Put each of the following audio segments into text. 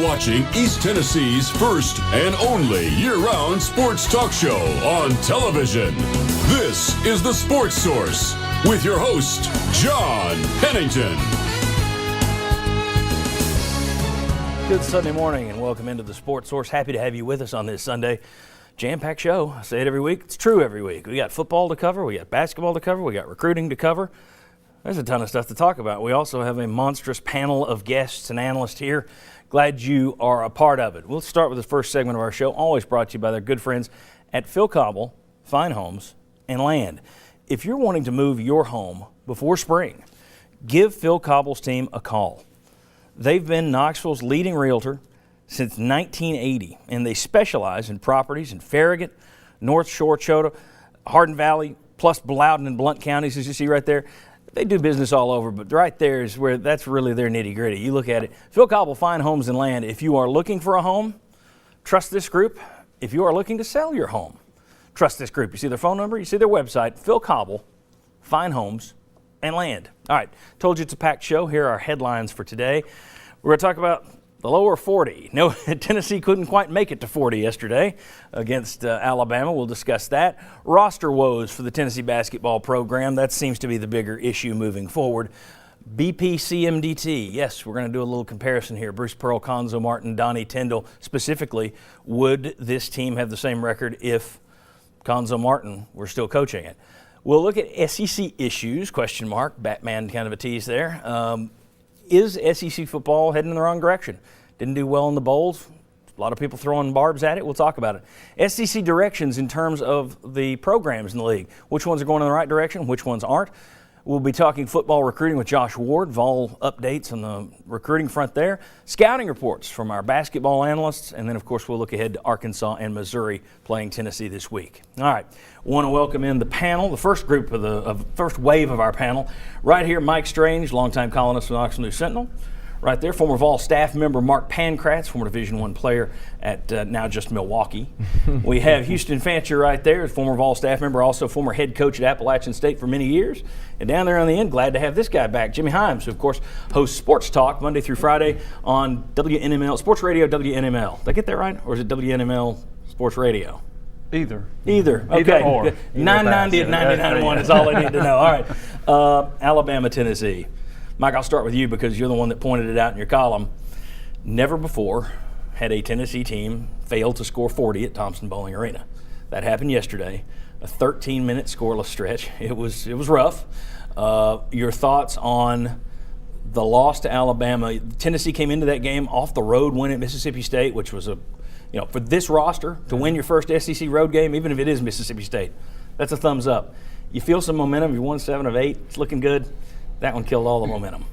watching East Tennessee's first and only year-round sports talk show on television. This is The Sports Source with your host, John Pennington. Good Sunday morning and welcome into The Sports Source. Happy to have you with us on this Sunday. Jam-packed show. I say it every week. It's true every week. We got football to cover. We got basketball to cover. We got recruiting to cover. There's a ton of stuff to talk about. We also have a monstrous panel of guests and analysts here. Glad you are a part of it. We'll start with the first segment of our show, always brought to you by their good friends at Phil Cobble, Fine Homes and Land. If you're wanting to move your home before spring, give Phil Cobble's team a call. They've been Knoxville's leading realtor since 1980, and they specialize in properties in Farragut, North Shore, Chota, Hardin Valley, plus Loudoun and Blount counties, as you see right there. They do business all over, but right there is where that's really their nitty-gritty. You look at it. Phil Cobble, Fine Homes and Land. If you are looking for a home, trust this group. If you are looking to sell your home, trust this group. You see their phone number, you see their website, Phil Cobble, Fine Homes and Land. All right, told you it's a packed show. Here are our headlines for today. We're going to talk about the lower 40. No, Tennessee couldn't quite make it to 40 yesterday against Alabama. We'll discuss that. Roster woes for the Tennessee basketball program. That seems to be the bigger issue moving forward. BPCMDT. Yes, we're going to do a little comparison here. Bruce Pearl, Conzo Martin, Donnie Tyndall. Specifically, would this team have the same record if Conzo Martin were still coaching it? We'll look at SEC issues, question mark, Batman kind of a tease there. Is SEC football heading in the wrong direction? Didn't do well in the bowls. A lot of people throwing barbs at it. We'll talk about it. SEC directions in terms of the programs in the league. Which ones are going in the right direction? Which ones aren't? We'll be talking football recruiting with Josh Ward. Vol updates on the recruiting front there. Scouting reports from our basketball analysts. And then, of course, we'll look ahead to Arkansas and Missouri playing Tennessee this week. All right. Want to welcome in the panel, the first group of the first wave of our panel. Right here, Mike Strange, longtime columnist for the Knoxville News Sentinel. Right there, former Vol staff member Mark Pancratz, former Division I player at now just Milwaukee. We have Houston Fancher right there, former Vol staff member, also former head coach at Appalachian State for many years. And down there on the end, glad to have this guy back, Jimmy Himes, who of course hosts Sports Talk Monday through Friday on WNML, Sports Radio WNML. Did I get that right? Or is it WNML Sports Radio? Either. Okay. Either or. 990 at 99.1 is all I need to know. All right. Alabama, Tennessee. Mike, I'll start with you because you're the one that pointed it out in your column. Never before had a Tennessee team fail to score 40 at Thompson-Boling Arena. That happened yesterday, a 13-minute scoreless stretch. It was rough. Your thoughts on the loss to Alabama? Tennessee came into that game off the road win at Mississippi State, which was for this roster to win your first SEC road game, even if it is Mississippi State, that's a thumbs up. You feel some momentum. You won 7 of 8. It's looking good. That one killed all the momentum.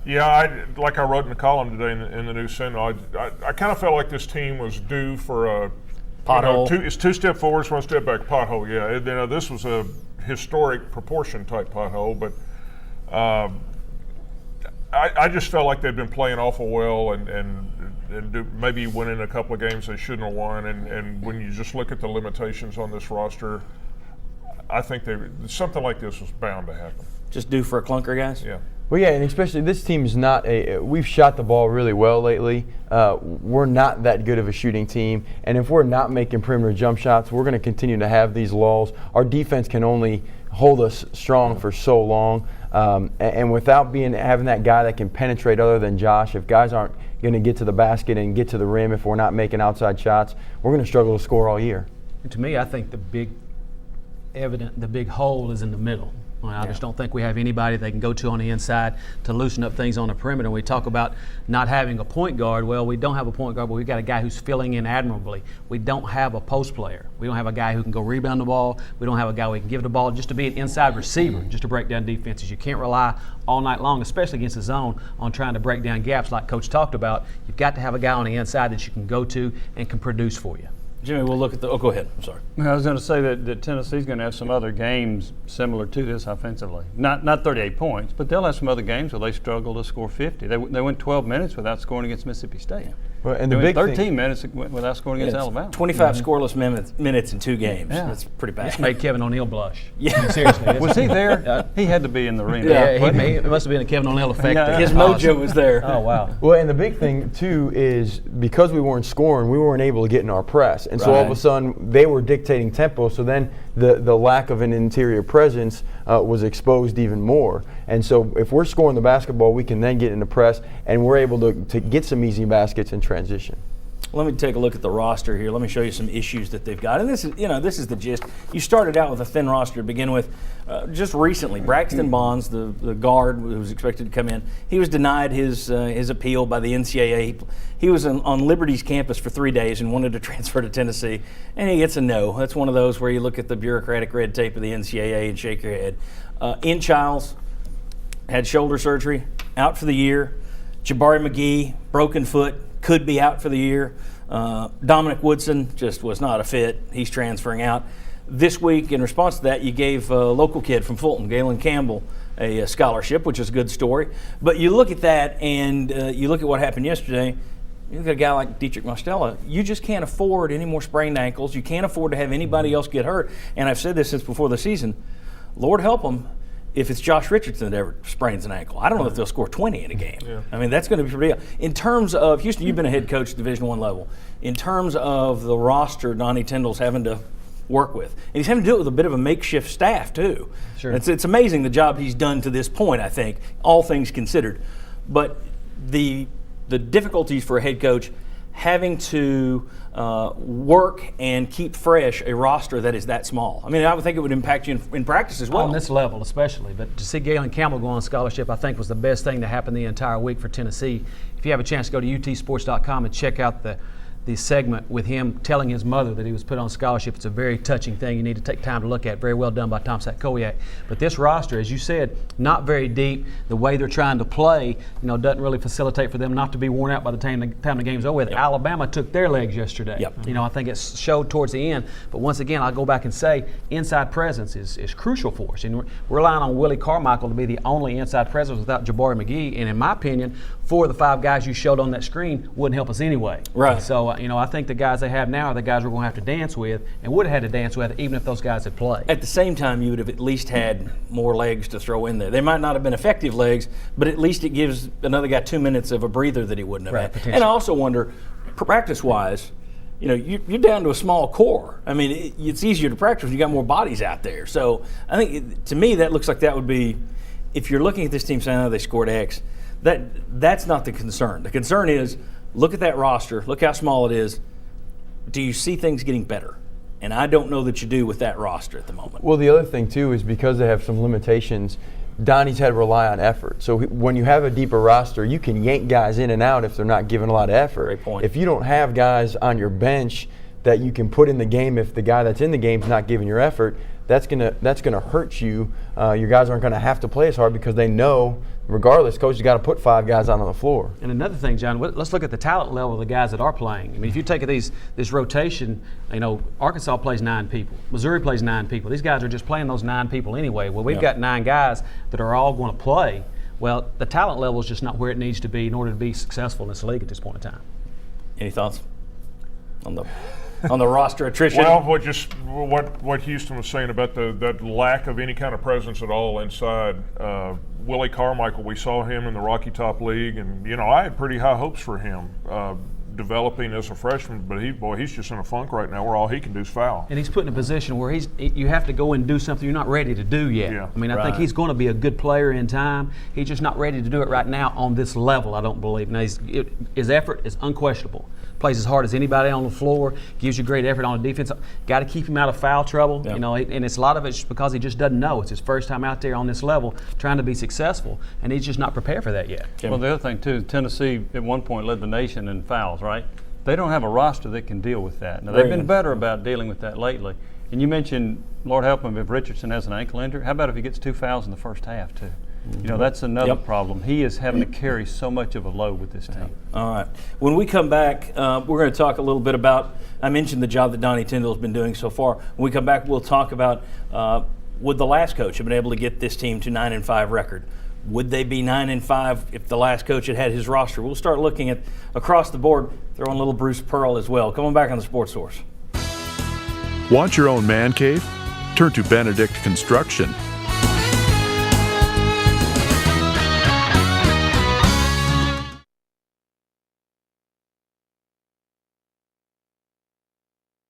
Yeah, like I wrote in the column today in the News Sentinel, I kind of felt like this team was due for a pothole. It's 2 step forwards, 1 step back pothole. Yeah, this was a historic proportion type pothole, but I just felt like they'd been playing awful well and maybe winning a couple of games they shouldn't have won. And when you just look at the limitations on this roster, I think something like this was bound to happen. Just due for a clunker, guys? Yeah. Well, yeah, and especially this team is not we've shot the ball really well lately. We're not that good of a shooting team, and if we're not making perimeter jump shots, we're going to continue to have these lulls. Our defense can only hold us strong for so long, and without having that guy that can penetrate other than Josh, if guys aren't going to get to the basket and get to the rim, if we're not making outside shots, we're going to struggle to score all year. And to me, I think the big hole is in the middle. I just don't think we have anybody they can go to on the inside to loosen up things on the perimeter. We talk about not having a point guard. Well, we don't have a point guard, but we've got a guy who's filling in admirably. We don't have a post player. We don't have a guy who can go rebound the ball. We don't have a guy who can give the ball just to be an inside receiver, just to break down defenses. You can't rely all night long, especially against the zone, on trying to break down gaps like Coach talked about. You've got to have a guy on the inside that you can go to and can produce for you. Jimmy, we'll look at the – go ahead. I'm sorry. I was going to say that Tennessee's going to have some other games similar to this offensively. Not 38 points, but they'll have some other games where they struggle to score 50. They went 12 minutes without scoring against Mississippi State. Well, and the Doing big 13 thing, minutes without scoring against Alabama. 25 scoreless minutes in 2 games. Yeah. That's pretty bad. This made Kevin O'Neal blush. Yeah. Seriously. Was he there? He had to be in the arena. It must have been a Kevin O'Neal effect. Yeah. there. His mojo was there. Oh, wow. well, and the big thing too is because we weren't scoring, we weren't able to get in our press, and so all of a Right. sudden they were dictating tempo. So then the lack of an interior presence was exposed even more. And so if we're scoring the basketball, we can then get in the press, and we're able to get some easy baskets in transition. Let me take a look at the roster here. Let me show you some issues that they've got. And this is the gist. You started out with a thin roster to begin with. Just recently, Braxton Bonds, the guard who was expected to come in, he was denied his appeal by the NCAA. He was on Liberty's campus for 3 days and wanted to transfer to Tennessee, and he gets a no. That's one of those where you look at the bureaucratic red tape of the NCAA and shake your head. In Childs had shoulder surgery, out for the year. Jabari McGee, broken foot, could be out for the year. Dominic Woodson just was not a fit. He's transferring out. This week, in response to that, you gave a local kid from Fulton, Galen Campbell, a scholarship, which is a good story. But you look at that and you look at what happened yesterday. You look at a guy like Dietrich Mostella, you just can't afford any more sprained ankles. You can't afford to have anybody else get hurt. And I've said this since before the season. Lord help them if it's Josh Richardson that ever sprains an ankle. I don't know if they'll score 20 in a game. Yeah. I mean, that's going to be pretty. In terms of Houston, you've been a head coach at Division I level. In terms of the roster Donnie Tyndall's having to work with, and he's having to do it with a bit of a makeshift staff too. Sure. It's amazing the job he's done to this point, I think, all things considered. But the difficulties for a head coach having to work and keep fresh a roster that is that small. I mean, I would think it would impact you in practice as well. On this level especially. But to see Galen Campbell go on scholarship, I think was the best thing to happen the entire week for Tennessee. If you have a chance to go to utsports.com and check out the segment with him telling his mother that he was put on scholarship, it's a very touching thing. You need to take time to look at. Very well done by Tom Sakowiak. But this roster, as you said, not very deep. The way they're trying to play, doesn't really facilitate for them not to be worn out by the time the game's over with. Yep. Alabama took their legs yesterday. Yep. I think it showed towards the end. But once again, I'll go back and say inside presence is crucial for us. And we're relying on Willie Carmichael to be the only inside presence without Jabari McGee. And in my opinion, 4 of the 5 guys you showed on that screen wouldn't help us anyway. Right. So, I think the guys they have now are the guys we're going to have to dance with and would have had to dance with even if those guys had played. At the same time, you would have at least had more legs to throw in there. They might not have been effective legs, but at least it gives another guy 2 minutes of a breather that he wouldn't have had. And I also wonder, practice-wise, you're down to a small core. I mean, it's easier to practice when you got more bodies out there. So I think, to me, that looks like that would be, if you're looking at this team saying, oh, they scored X, that's not the concern. The concern is, look at that roster, look how small it is. Do you see things getting better? And I don't know that you do with that roster at the moment. Well, the other thing, too, is because they have some limitations, Donnie's had to rely on effort. So when you have a deeper roster, you can yank guys in and out if they're not giving a lot of effort. Great point. If you don't have guys on your bench that you can put in the game if the guy that's in the game is not giving your effort, that's gonna hurt you. Your guys aren't gonna have to play as hard because they know, regardless, coach has got to put 5 guys out on the floor. And another thing, John, let's look at the talent level of the guys that are playing. I mean, if you take this rotation, Arkansas plays 9 people, Missouri plays 9 people. These guys are just playing those 9 people anyway. Well, we've got 9 guys that are all going to play. Well, the talent level is just not where it needs to be in order to be successful in this league at this point in time. Any thoughts on the roster attrition? Well, what Houston was saying about that lack of any kind of presence at all inside. Willie Carmichael, we saw him in the Rocky Top League, and I had pretty high hopes for him developing as a freshman. But he's just in a funk right now where all he can do is foul. And he's put in a position where you have to go and do something you're not ready to do yet. Yeah. I mean, I think he's going to be a good player in time. He's just not ready to do it right now on this level, I don't believe. Now, his effort is unquestionable. Plays as hard as anybody on the floor, gives you great effort on the defense. Got to keep him out of foul trouble, Yep. And it's a lot of it's because he just doesn't know. It's his first time out there on this level trying to be successful, and he's just not prepared for that yet. Jim. Well, the other thing, too, Tennessee at one point led the nation in fouls, right? They don't have a roster that can deal with that. Now, they've been better about dealing with that lately. And you mentioned, Lord help him, if Richardson has an ankle injury, how about if he gets 2 fouls in the first half, too? That's another problem. He is having to carry so much of a load with this team. All right. When we come back, we're going to talk a little bit about, I mentioned the job that Donnie Tyndall's been doing so far. When we come back, we'll talk about would the last coach have been able to get this team to 9-5 record? Would they be 9-5 if the last coach had had his roster? We'll start looking at across the board. Throw in little Bruce Pearl as well. Come on back on the Sports Source. Want your own man cave? Turn to Benedict Construction.